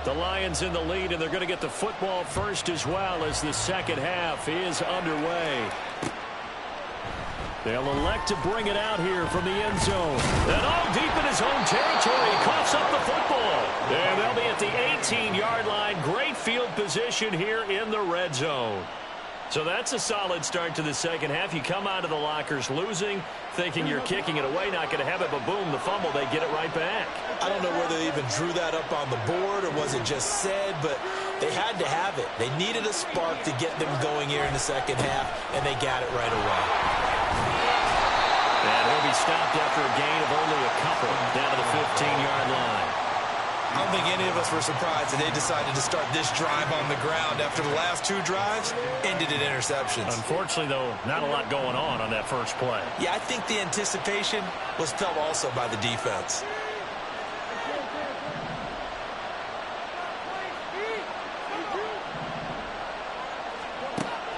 The Lions in the lead, and they're going to get the football first as well as the second half is underway. They'll elect to bring it out here from the end zone. And all deep in his own territory. He coughs up the football. And they'll be at the 18-yard line. Great field position here in the red zone. So that's a solid start to the second half. You come out of the lockers losing, thinking you're kicking it away, not going to have it, but boom, the fumble, they get it right back. I don't know whether they even drew that up on the board or was it just said, but they had to have it. They needed a spark to get them going here in the second half, and they got it right away. And he'll be stopped after a gain of only a couple down to the 15-yard line. I don't think any of us were surprised that they decided to start this drive on the ground after the last two drives ended in interceptions. Unfortunately, though, not a lot going on that first play. Yeah, I think the anticipation was felt also by the defense.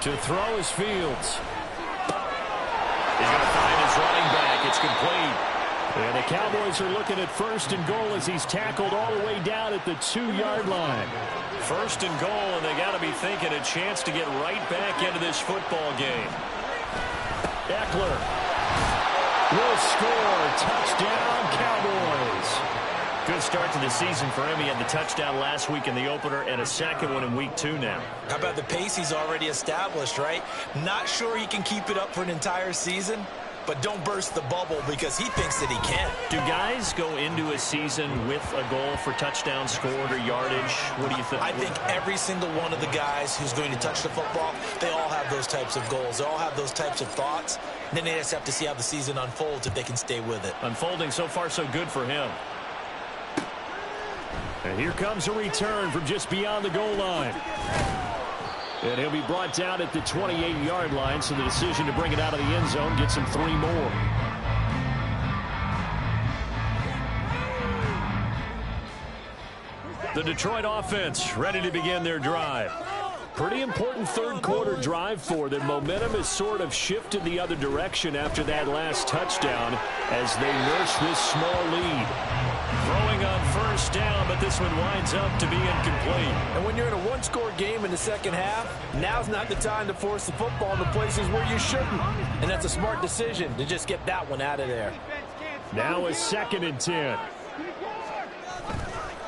To throw is Fields. He's going to find his running back. It's complete. And the Cowboys are looking at first and goal as he's tackled all the way down at the 2-yard line. First and goal, and they got to be thinking a chance to get right back into this football game. Eckler will score. Touchdown, Cowboys. Good start to the season for him. He had the touchdown last week in the opener and a second one in week 2 now. How about the pace he's already established, right? Not sure he can keep it up for an entire season, but don't burst the bubble because he thinks that he can. Do guys go into a season with a goal for touchdown scored or yardage? What do you think? I think every single one of the guys who's going to touch the football, they all have those types of goals. They all have those types of thoughts. And then they just have to see how the season unfolds if they can stay with it. Unfolding so far so good for him. And here comes a return from just beyond the goal line. And he'll be brought down at the 28-yard line, so the decision to bring it out of the end zone gets him 3 more. The Detroit offense ready to begin their drive. Pretty important third-quarter drive for them. Momentum has sort of shifted the other direction after that last touchdown as they nurse this small lead. Throwing on first down, but this one winds up to be incomplete. And when you're in a one-score game in the second half, now's not the time to force the football in the places where you shouldn't. And that's a smart decision to just get that one out of there. Now a 2nd and 10.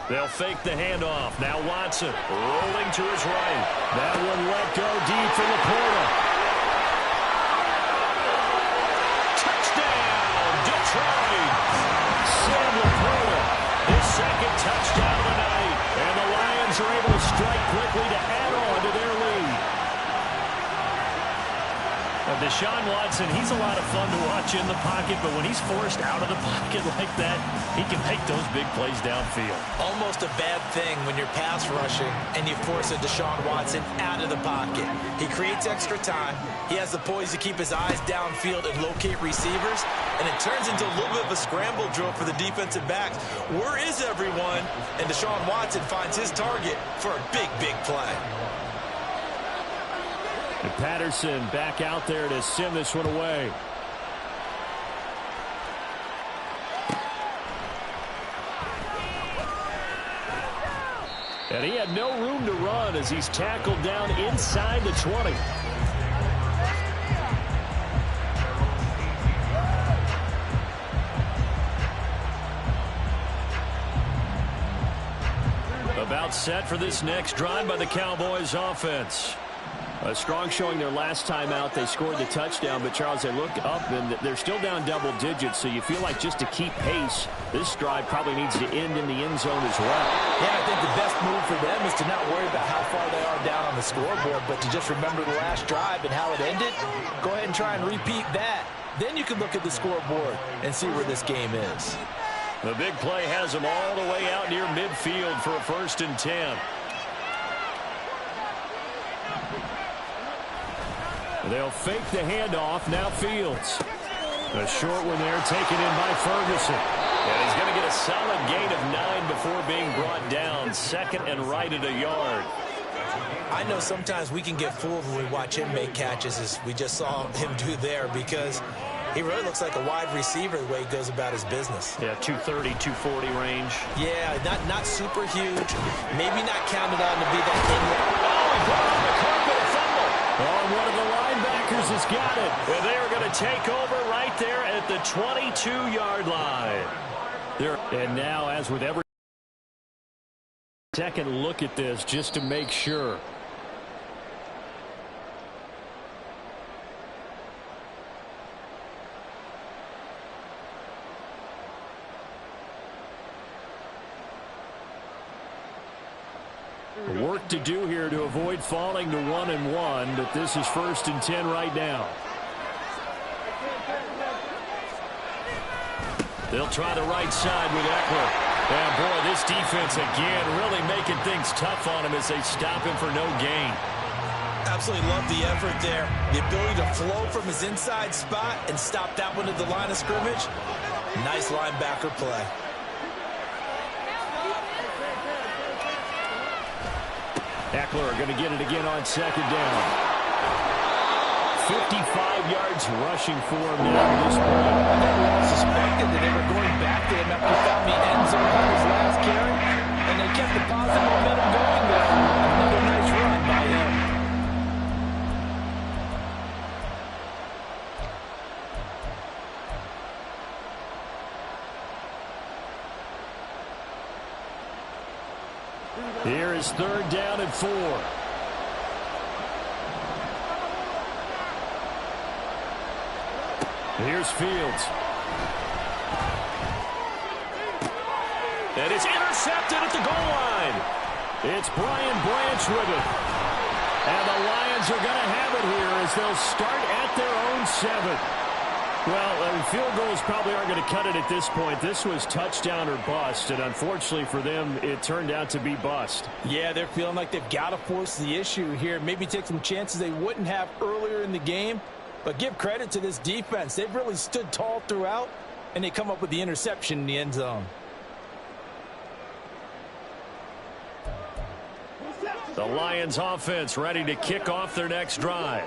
They'll fake the handoff. Now Watson rolling to his right. That one let go deep for Laporta. Touchdown, Detroit. Sam Laporta, his 2nd touchdown of the night. And the Lions are able to strike quickly to add on to their lead. Deshaun Watson, he's a lot of fun to watch in the pocket, but when he's forced out of the pocket like that, he can make those big plays downfield. Almost a bad thing when you're pass rushing and you force a Deshaun Watson out of the pocket. He creates extra time. He has the poise to keep his eyes downfield and locate receivers, and it turns into a little bit of a scramble drill for the defensive backs. Where is everyone? And Deshaun Watson finds his target for a big, big play. And Patterson back out there to send this one away. And he had no room to run as he's tackled down inside the 20. About set for this next drive by the Cowboys offense. A strong showing their last time out. They scored the touchdown, but, Charles, they look up, and they're still down double digits, so you feel like just to keep pace, this drive probably needs to end in the end zone as well. Yeah, I think the best move for them is to not worry about how far they are down on the scoreboard, but to just remember the last drive and how it ended. Go ahead and try and repeat that. Then you can look at the scoreboard and see where this game is. The big play has them all the way out near midfield for a 1st and 10. They'll fake the handoff. Now Fields. A short one there taken in by Ferguson. And he's going to get a solid gain of 9 before being brought down. 2nd and right at a yard. I know sometimes we can get fooled when we watch him make catches, as we just saw him do there, because He really looks like a wide receiver the way he goes about his business. Yeah, 230, 240 range. Yeah, not super huge. Maybe not counted on to be that in-line. Oh, he put it on the carpet, a fumble. Oh, one of the linebackers has got it. And they are going to take over right there at the 22-yard line. And now, as with every second look at this, just to make sure. Work to do here to avoid falling to 1-1, but this is 1st and 10 right now. They'll try the right side with Eckler. And boy, this defense again really making things tough on him as they stop him for no gain. Absolutely love the effort there. The ability to flow from his inside spot and stop that one at the line of scrimmage. Nice linebacker play. Eckler going to get it again on 2nd down. 55 yards rushing for him now at this point. I think we all suspected that they were going back to him after he found the end zone on his last carry, and they kept the positive momentum going there. Another nice run by him. Here is 3rd down and 4. Here's Fields. And it's intercepted at the goal line. It's Brian Branch with it. And the Lions are going to have it here as they'll start at their own 7. Well, field goals probably aren't going to cut it at this point. This was touchdown or bust, and unfortunately for them, it turned out to be bust. Yeah, they're feeling like they've got to force the issue here. Maybe take some chances they wouldn't have earlier in the game. But give credit to this defense. They've really stood tall throughout, and they come up with the interception in the end zone. The Lions offense ready to kick off their next drive.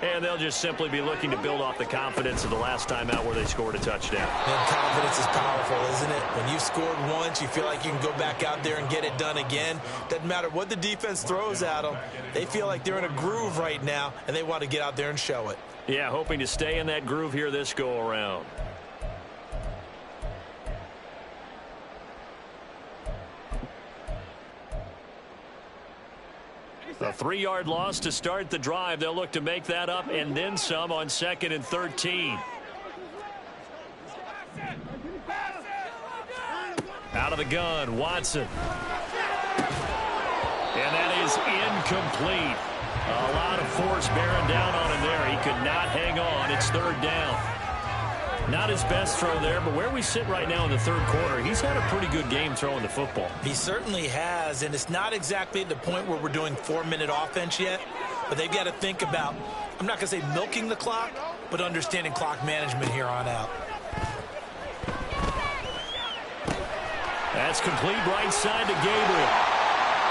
And they'll just simply be looking to build off the confidence of the last time out where they scored a touchdown. And confidence is powerful, isn't it? When you scored once, you feel like you can go back out there and get it done again. Doesn't matter what the defense throws at them. They feel like they're in a groove right now, and they want to get out there and show it. Yeah, hoping to stay in that groove here this go-around. A 3-yard loss to start the drive. They'll look to make that up and then some on 2nd and 13. Out of the gun, Watson. And that is incomplete. A lot of force bearing down on him there. He could not hang on. It's 3rd down. Not his best throw there, but where we sit right now in the 3rd quarter, he's had a pretty good game throwing the football. He certainly has, and it's not exactly at the point where we're doing 4-minute offense yet, but they've got to think about, I'm not going to say milking the clock, but understanding clock management here on out. That's complete right side to Gabriel.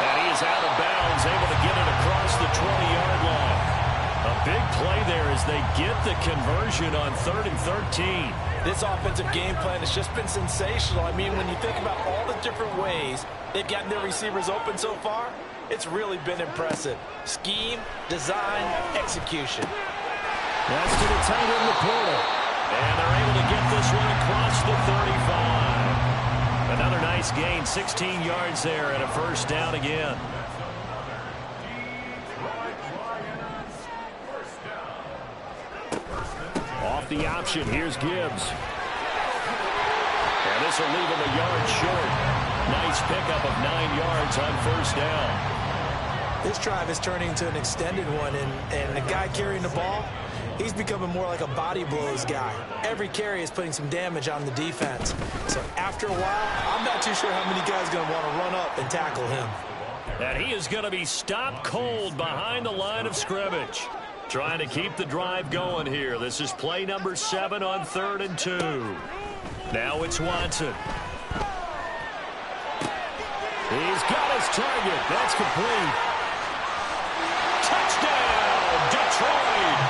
And he is out of bounds, able to get it across the 20-yard line. A big play there as they get the conversion on 3rd and 13. This offensive game plan has just been sensational. I mean, when you think about all the different ways they've gotten their receivers open so far, it's really been impressive. Scheme, design, execution. That's to the tight end, Laporta. And they're able to get this one across the 35. Another nice gain, 16 yards there and a 1st down again. Off the option, here's Gibbs. And this will leave him a yard short. Nice pickup of 9 yards on 1st down. This drive is turning into an extended one, and the guy carrying the ball, he's becoming more like a body blows guy. Every carry is putting some damage on the defense. So after a while, I'm not too sure how many guys are going to want to run up and tackle him. And he is going to be stopped cold behind the line of scrimmage. Trying to keep the drive going here. This is play number 7 on 3rd and 2. Now it's Watson. He's got his target. That's complete. Touchdown, Detroit.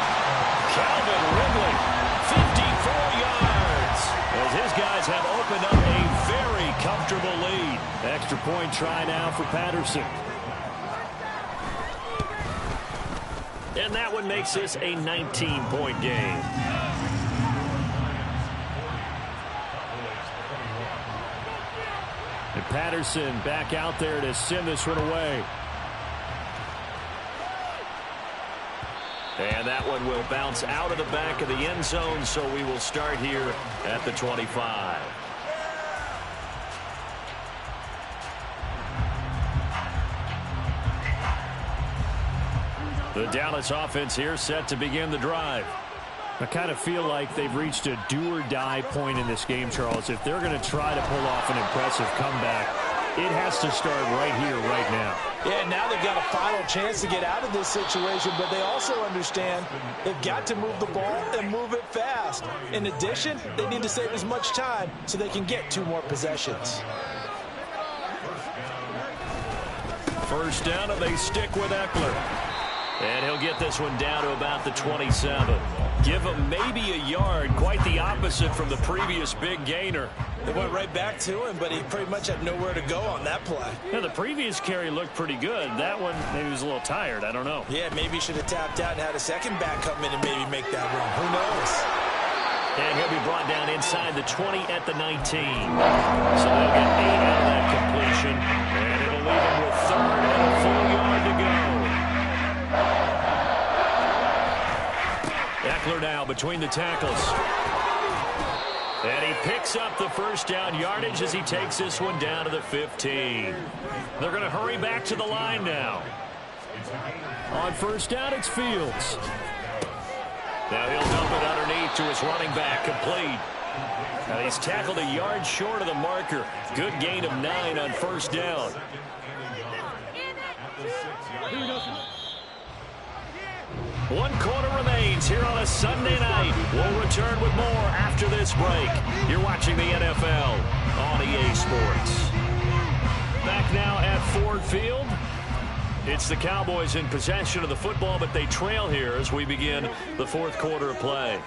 Calvin Ridley, 50 his guys have opened up a very comfortable lead. Extra point try now for Patterson. And that one makes this a 19-point game. And Patterson back out there to send this one away. And that one will bounce out of the back of the end zone, so we will start here at the 25. The Dallas offense here set to begin the drive. I kind of feel like they've reached a do-or-die point in this game, Charles. If they're going to try to pull off an impressive comeback, it has to start right here, right now. Yeah, now they've got a final chance to get out of this situation, but they also understand they've got to move the ball and move it fast. In addition, they need to save as much time so they can get 2 more possessions. First down, and they stick with Eckler. And he'll get this one down to about the 27. Give him maybe a yard, quite the opposite from the previous big gainer. They went right back to him, but he pretty much had nowhere to go on that play. Yeah, the previous carry looked pretty good. That one, maybe he was a little tired. I don't know. Yeah, maybe he should have tapped out and had a second back come in and maybe make that run. Who knows? And he'll be brought down inside the 20 at the 19. So they'll get 8 out of that completion. And it'll leave him with 3rd and a full yard to go. Eckler now between the tackles. And he picks up the first down yardage as he takes this one down to the 15. They're going to hurry back to the line now. On first down, it's Fields. Now he'll dump it underneath to his running back, complete. Now he's tackled a yard short of the marker. Good gain of 9 on first down. One quarter remains here on a Sunday night. We'll return with more after this break. You're watching the NFL on EA Sports. Back now at Ford Field. It's the Cowboys in possession of the football, but they trail here as we begin the 4th quarter of play.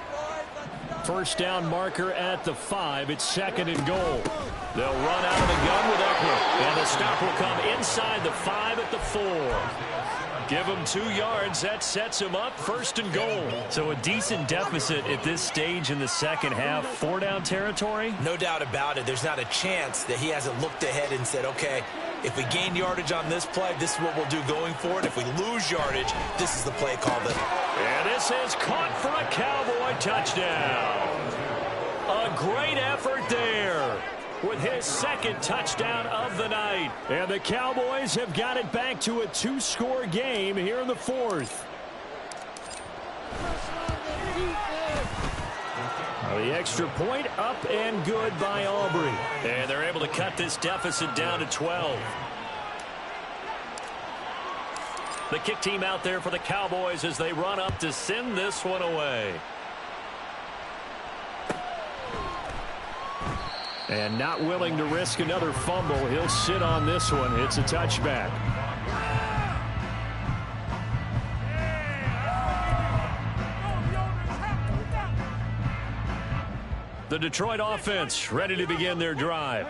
First down marker at the 5. It's 2nd and goal. They'll run out of the gun with Eckler. And the stop will come inside the 5 at the 4. Give him 2 yards. That sets him up 1st and goal. So a decent deficit at this stage in the second half. 4-down territory? No doubt about it. There's not a chance that he hasn't looked ahead and said, okay, if we gain yardage on this play, this is what we'll do going forward. If we lose yardage, this is the play call. And this is caught for a Cowboy touchdown. A great effort there with his 2nd touchdown of the night. And the Cowboys have got it back to a 2-score game here in the 4th. The extra point up and good by Aubrey. And they're able to cut this deficit down to 12. The kick team out there for the Cowboys as they run up to send this one away. And not willing to risk another fumble, he'll sit on this one. It's a touchback. The Detroit offense ready to begin their drive.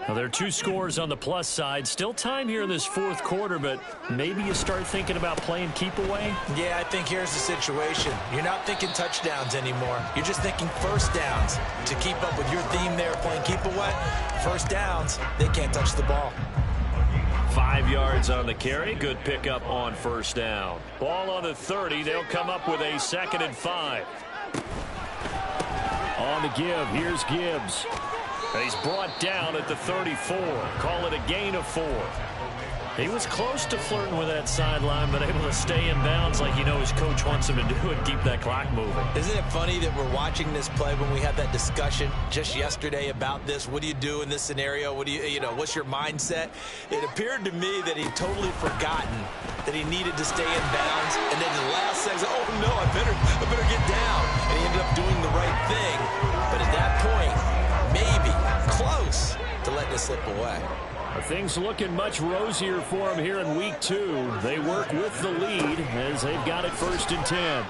Now, there are 2 scores on the plus side. Still time here in this 4th quarter, but maybe you start thinking about playing keep away? Yeah, I think here's the situation. You're not thinking touchdowns anymore. You're just thinking first downs. To keep up with your theme there, playing keep away, first downs, they can't touch the ball. 5 yards on the carry. Good pickup on first down. Ball on the 30. They'll come up with a 2nd and 5. On the give, here's Gibbs. And he's brought down at the 34. Call it a gain of 4. He was close to flirting with that sideline, but able to stay in bounds like his coach wants him to do and keep that clock moving. Isn't it funny that we're watching this play when we had that discussion just yesterday about this? What do you do in this scenario? What do what's your mindset? It appeared to me that he'd totally forgotten that he needed to stay in bounds, and then the last second, oh no, I better get down. And he ended up doing the right thing. But at that point, maybe close to letting it slip away. Things looking much rosier for him here in week 2. They work with the lead as they've got it 1st and 10.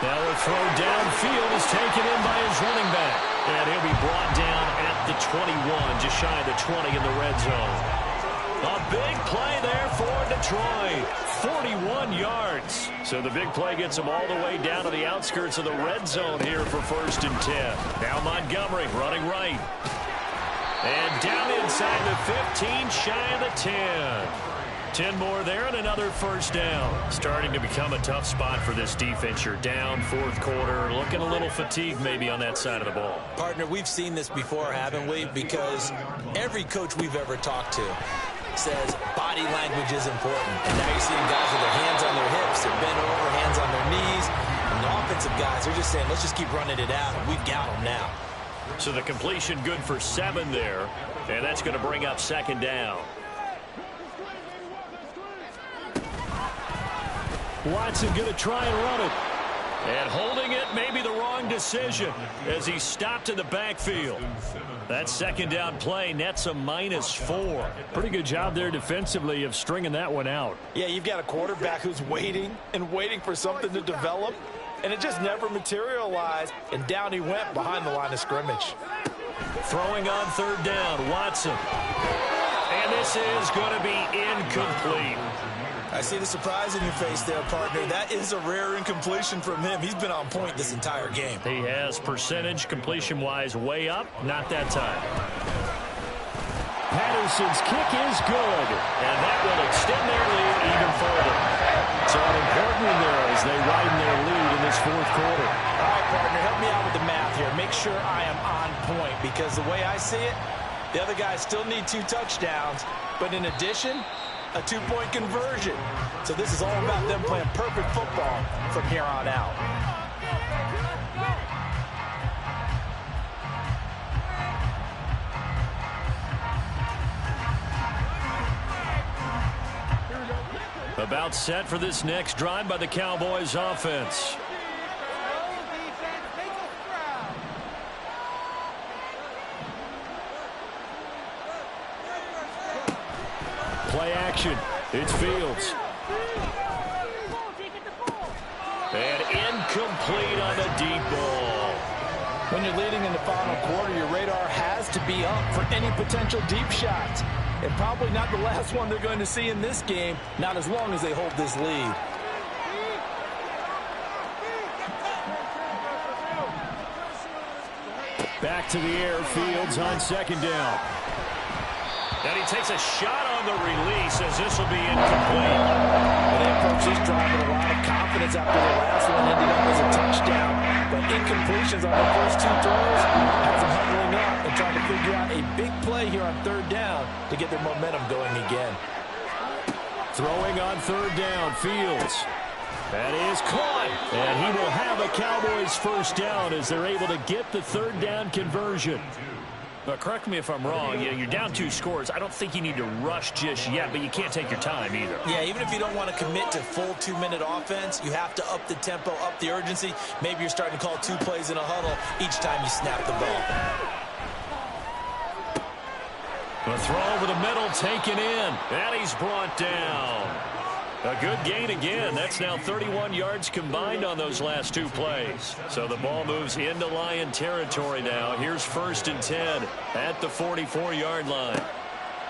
Now the throw downfield is taken in by his running back. And he'll be brought down at the 21, just shy of the 20 in the red zone. A big play there for Detroit. 41 yards. So the big play gets him all the way down to the outskirts of the red zone here for 1st and 10. Now Montgomery running right. And down inside the 15, shy of the 10. 10 more there and another 1st down. Starting to become a tough spot for this defense. You're down 4th quarter, looking a little fatigued maybe on that side of the ball. Partner, we've seen this before, haven't we? Because every coach we've ever talked to says body language is important. And now you're seeing guys with their hands on their hips, they're bent over, hands on their knees. And the offensive guys are just saying, let's just keep running it out. We've got them now. So the completion good for 7 there. And that's going to bring up 2nd down. Watson going to try and run it. And holding it may be the wrong decision as he's stopped in the backfield. That 2nd down play nets a -4. Pretty good job there defensively of stringing that one out. Yeah, you've got a quarterback who's waiting and waiting for something to develop, and it just never materialized, and down he went behind the line of scrimmage. Throwing on 3rd down, Watson. And this is going to be incomplete. I see the surprise in your face there, partner. That is a rare incompletion from him. He's been on point this entire game. He has percentage completion-wise way up. Not that time. Patterson's kick is good. And that will extend their lead even further. So an important one there as they widen their lead in this 4th quarter. All right, partner, help me out with the math here. Make sure I am on point because the way I see it, the other guys still need 2 touchdowns. But in addition, a 2-point conversion. So this is all about them playing perfect football from here on out. About set for this next drive by the Cowboys offense. Play action. It's Fields. And incomplete on the deep ball. When you're leading in the final quarter, your radar has to be up for any potential deep shots. And probably not the last one they're going to see in this game, not as long as they hold this lead. Back to the air, Fields on 2nd down. And he takes a shot on the release as this will be incomplete. And they approach this drive with a lot of confidence after the last one ended up as a touchdown. But incompletions on the first 2 throws has them huddling up and trying to figure out a big play here on 3rd down to get their momentum going again. Throwing on 3rd down, Fields. That is caught. And he will have a Cowboys 1st down as they're able to get the 3rd down conversion. But correct me if I'm wrong, you're down 2 scores. I don't think you need to rush just yet, but you can't take your time either. Yeah, even if you don't want to commit to full 2-minute offense, you have to up the tempo, up the urgency. Maybe you're starting to call 2 plays in a huddle each time you snap the ball. The throw over the middle taken in, and he's brought down. A good gain again. That's now 31 yards combined on those last 2 plays. So the ball moves into Lion territory now. Here's 1st and 10 at the 44-yard line.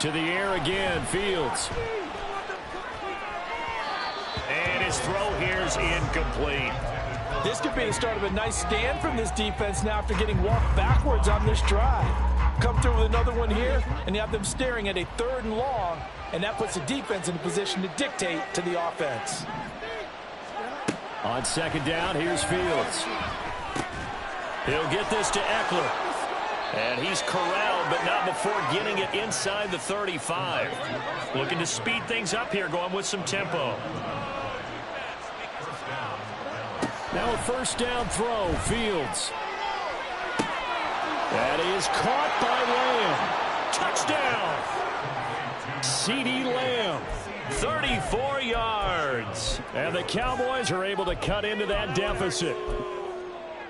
To the air again, Fields. And his throw here is incomplete. This could be the start of a nice stand from this defense now after getting walked backwards on this drive. Come through with another one here, and you have them staring at a 3rd and long, and that puts the defense in a position to dictate to the offense. On 2nd down, here's Fields. He'll get this to Eckler. And he's corralled, but not before getting it inside the 35. Looking to speed things up here, going with some tempo. Now a 1st down throw, Fields. That is caught by Lamb. Touchdown! CeeDee Lamb, 34 yards. And the Cowboys are able to cut into that deficit.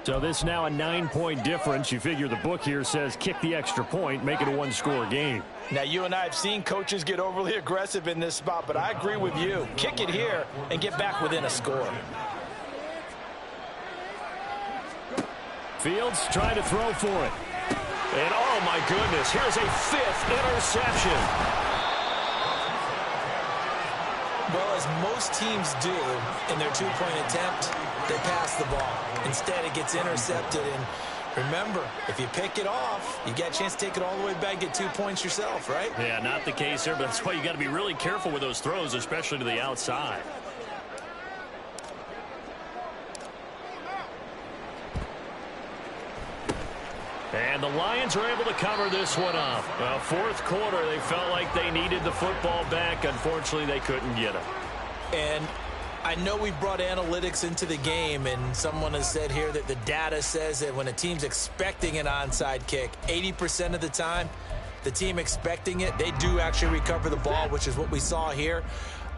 So this now a 9-point difference. You figure the book here says kick the extra point, make it a 1-score game. Now, you and I have seen coaches get overly aggressive in this spot, but I agree with you. Kick it here and get back within a score. Fields trying to throw for it. And oh my goodness, here's a 5th interception. Well, as most teams do in their two-point attempt, they pass the ball. Instead, it gets intercepted. And remember, if you pick it off, you get a chance to take it all the way back, get 2 points yourself, right? Yeah, not the case here, but that's why you got to be really careful with those throws, especially to the outside. And the Lions are able to cover this one up. Well, 4th quarter, they felt like they needed the football back. Unfortunately, they couldn't get it. And I know we brought analytics into the game, and someone has said here that the data says that when a team's expecting an onside kick, 80% of the time, the team expecting it, they do actually recover the ball, which is what we saw here.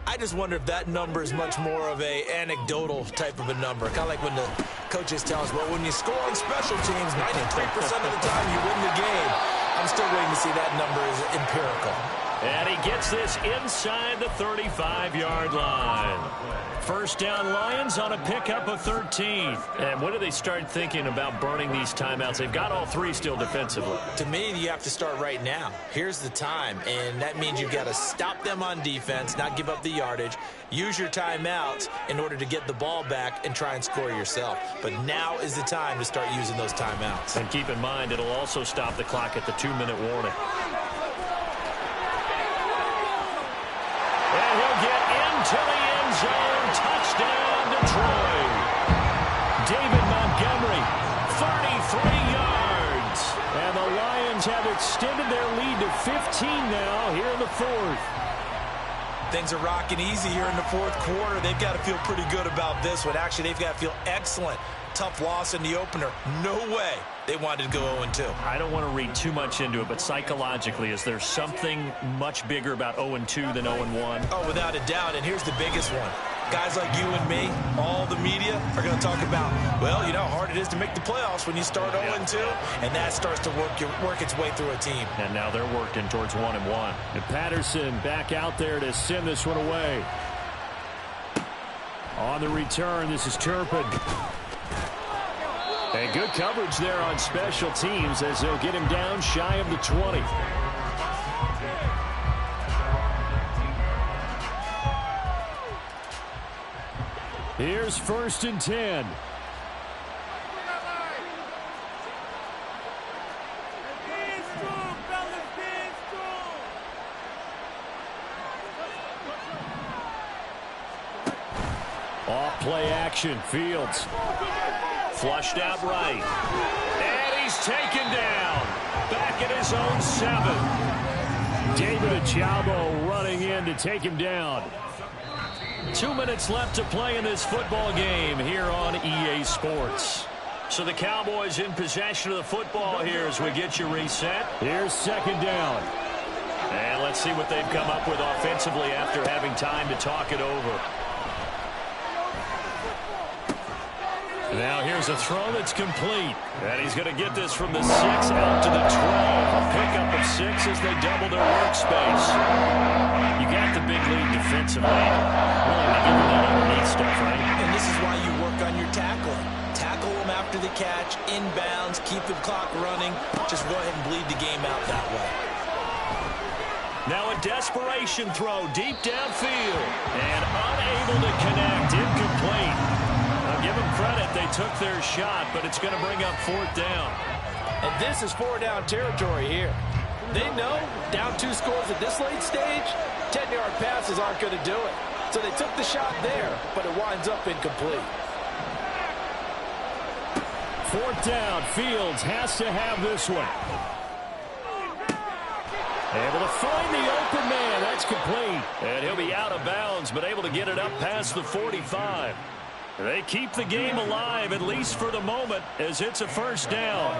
I just wonder if that number is much more of a anecdotal type of a number. Kind of like when the coaches tell us, well, when you score on special teams, 93% of the time you win the game. I'm still waiting to see that number is empirical. And he gets this inside the 35-yard line. First down, Lions on a pickup of 13. And when do they start thinking about burning these timeouts? They've got all 3 still defensively. To me, you have to start right now. Here's the time, and that means you've got to stop them on defense, not give up the yardage, use your timeouts in order to get the ball back and try and score yourself. But now is the time to start using those timeouts. And keep in mind, it'll also stop the clock at the 2-minute warning. And he'll get into the end zone. Touchdown, Detroit. David Montgomery, 33 yards. And the Lions have extended their lead to 15 now here in the 4th. Things are rocking easy here in the 4th quarter. They've got to feel pretty good about this one. Actually, they've got to feel excellent. Tough loss in the opener. No way they wanted to go 0-2. I don't want to read too much into it, but psychologically, is there something much bigger about 0-2 than 0-1? Oh, without a doubt, and here's the biggest one. Guys like you and me, all the media, are going to talk about, well, you know how hard it is to make the playoffs when you start 0-2, and that starts to work its way through a team. And now they're working towards 1-1. And Patterson back out there to send this one away. On the return, this is Turpin. And good coverage there on special teams as they'll get him down shy of the 20. Here's 1st and 10. Off play action, Fields. Flushed out right. And he's taken down. Back at his own 7. David Ojabo running in to take him down. 2 minutes left to play in this football game here on EA Sports. So the Cowboys in possession of the football here as we get you reset. Here's 2nd down. And let's see what they've come up with offensively after having time to talk it over. Now here's a throw that's complete. And he's going to get this from the 6 out to the 12. A pickup of 6 as they double their workspace. You got the big lead defensively. Really to give them that underneath stuff, right? And this is why you work on your tackling. Tackle them after the catch, inbounds, keep the clock running. Just go ahead and bleed the game out that way. Now a desperation throw deep downfield. And unable to connect. Incomplete. Give them credit, they took their shot, but it's going to bring up 4th down. And this is 4-down territory here. They know down 2 scores at this late stage, 10-yard passes aren't going to do it. So they took the shot there, but it winds up incomplete. 4th down, Fields has to have this one. Able to find the open man, that's complete. And he'll be out of bounds, but able to get it up past the 45. They keep the game alive, at least for the moment, as it's a 1st down.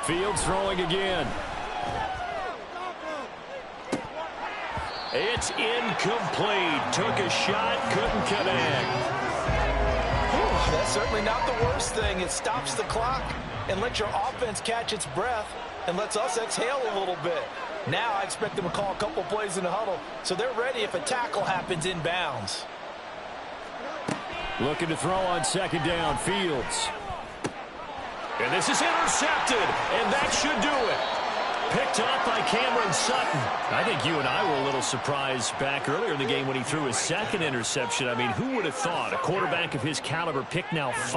Fields throwing again. It's incomplete. Took a shot, couldn't connect. That's certainly not the worst thing. It stops the clock. and let your offense catch its breath and lets us exhale a little bit. Now I expect them to call a couple plays in the huddle so they're ready if a tackle happens inbounds. Looking to throw on second down, Fields. And this is intercepted, and that should do it. Picked off by Cameron Sutton. I think you and I were a little surprised back earlier in the game when he threw his second interception. I mean, who would have thought a quarterback of his caliber picked now 5